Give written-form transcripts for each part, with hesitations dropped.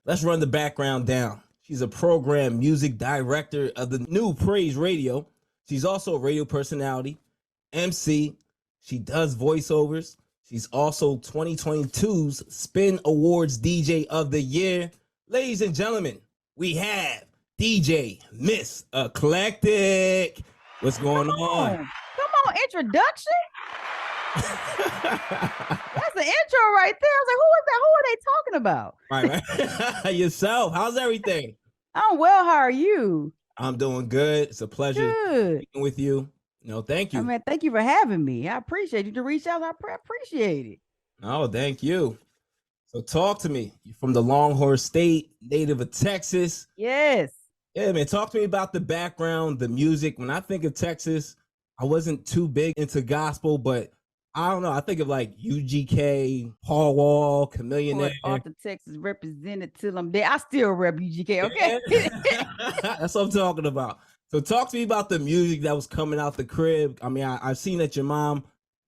Let's run the background down. She's a program music director of the new Praise Radio. She's also a radio personality, MC. She does voiceovers. She's also 2022's Spin Awards DJ of the Year. Ladies and gentlemen, we have DJ Miss Eclectic. What's going on? Come on, introduction. That's the intro right there. I was like, who is that? Who are they talking about? Right. Yourself. How's everything? I'm well. How are you? I'm doing good. It's a pleasure speaking with you. Thank you. Thank you for having me. I appreciate you to reach out. I appreciate it. Oh, thank you. So talk to me. You're from the Longhorn State, native of Texas. Yes. Yeah, man. Talk to me about the background, the music. When I think of Texas, I wasn't too big into gospel, but I don't know. I think of like UGK, Paul Wall, Chameleon. Arthur, Texas represented till I'm dead. I still rep UGK, okay? That's what I'm talking about. So talk to me about the music that was coming out the crib. I mean, I've seen that your mom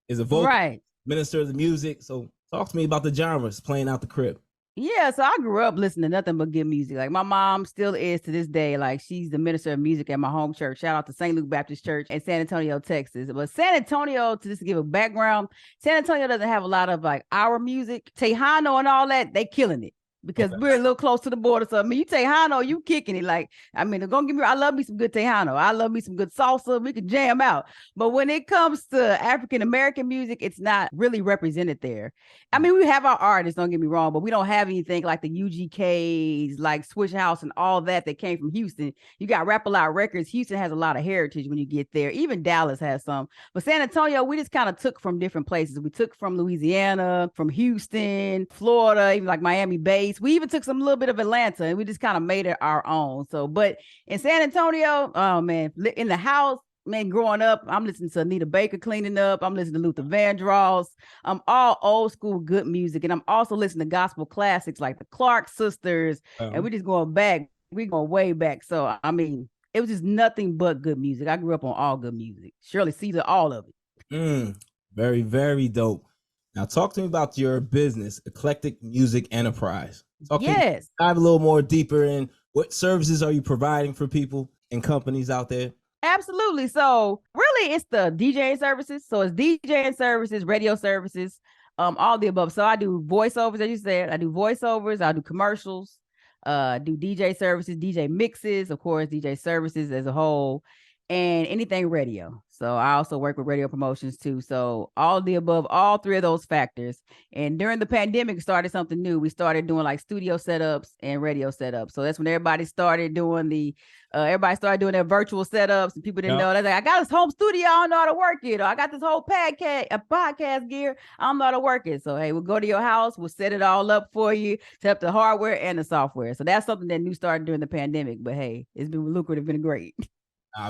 is a vocal minister of the music. So talk to me about the genres playing out the crib. Yeah, so I grew up listening to nothing but good music. Like my mom still is to this day. Like she's the minister of music at my home church. Shout out to St. Luke Baptist Church in San Antonio, Texas. But San Antonio, to just give a background, San Antonio doesn't have a lot of like our music. Tejano and all that, they killing it. Because we're a little close to the border. So, I mean, you Tejano, you kicking it. Like, I mean, don't get me wrong, I love me some good Tejano. I love me some good salsa. We can jam out. But when it comes to African-American music, it's not really represented there. I mean, we have our artists, don't get me wrong, but we don't have anything like the UGKs, like Swish House and all that came from Houston. You got Rap A Lot Records. Houston has a lot of heritage when you get there. Even Dallas has some. But San Antonio, we just kind of took from different places. We took from Louisiana, from Houston, Florida, even like Miami Bay. We even took some little bit of Atlanta and we just kind of made it our own. So, but in San Antonio, oh man, in the house, man, growing up, I'm listening to Anita Baker cleaning up. I'm listening to Luther Vandross. I'm all old school good music. And I'm also listening to gospel classics like the Clark sisters. And we're just going back. We're going way back. So, I mean, it was just nothing but good music. I grew up on all good music. Shirley Caesar, all of it. Very, very dope. Now, talk to me about your business, Eclectic Music Enterprise. Dive a little more deeper in what services are you providing for people and companies out there? Absolutely. So really, it's the DJing services. So it's DJing services, radio services, all the above. So I do voiceovers, as you said. I do voiceovers. I do commercials. Do DJ services, DJ mixes, of course, DJ services as a whole, and anything radio. So I also work with radio promotions too. So all the above, all three of those factors. And during the pandemic, we started something new. We started doing like studio setups and radio setups. So that's when everybody started doing their virtual setups and people didn't know. They're like, I got this home studio, I don't know how to work it. Or I got this whole podcast gear, I don't know how to work it. So, hey, we'll go to your house. We'll set it all up for you, set up the hardware and the software. So that's something that new started during the pandemic. But hey, it's been lucrative, been great.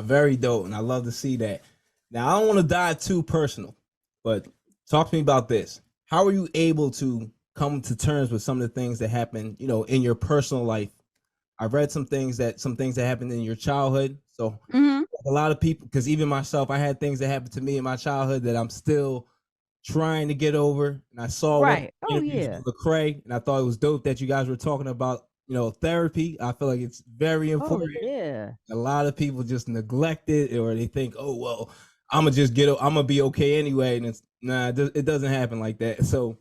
Very dope. And I love to see that. Now, I don't want to dive too personal, but talk to me about this. How are you able to come to terms with some of the things that happen, in your personal life? I've read some things that happened in your childhood. So a lot of people, because even myself, I had things that happened to me in my childhood that I'm still trying to get over. And I saw Lecrae, and I thought it was dope that you guys were talking about therapy. I feel like it's very important. A lot of people just neglect it, or they think, oh, well, I'm gonna be okay anyway. And it doesn't happen like that. So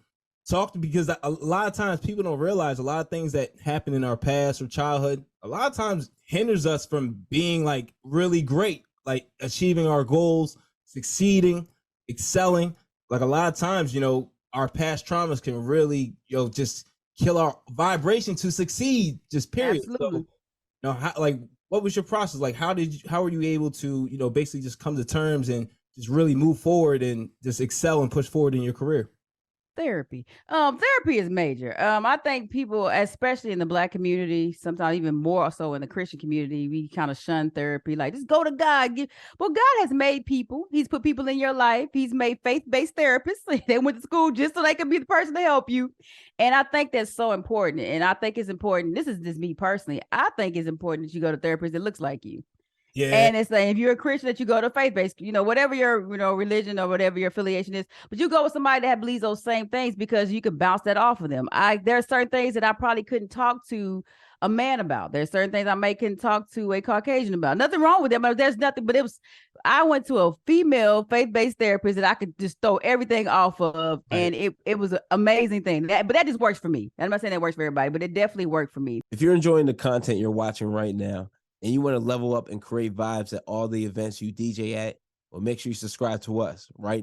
because a lot of times people don't realize a lot of things that happen in our past or childhood, a lot of times hinders us from being like really great, like achieving our goals, succeeding, excelling. Like a lot of times, our past traumas can really, just kill our vibration to succeed, just period. Absolutely. So, what was your process? Like, how were you able to, basically just come to terms and just really move forward and just excel and push forward in your career? Therapy. Therapy is major. I think people, especially in the Black community, sometimes even more so in the Christian community, we kind of shun therapy. Like, just go to God. Well, God has made people. He's put people in your life. He's made faith-based therapists. They went to school just so they could be the person to help you. And I think that's so important. And I think it's important. This is just me personally. I think it's important that you go to therapists that looks like you. Yeah. And it's like, if you're a Christian, that you go to faith-based, whatever your, religion or whatever your affiliation is, but you go with somebody that believes those same things because you can bounce that off of them. There are certain things that I probably couldn't talk to a man about. There's certain things I can talk to a Caucasian about. Nothing wrong with them. There's nothing, but I went to a female faith-based therapist that I could just throw everything off of. Right. And it was an amazing thing. But that just works for me. I'm not saying that works for everybody, but it definitely worked for me. If you're enjoying the content you're watching right now and you want to level up and create vibes at all the events you DJ at, well, make sure you subscribe to us right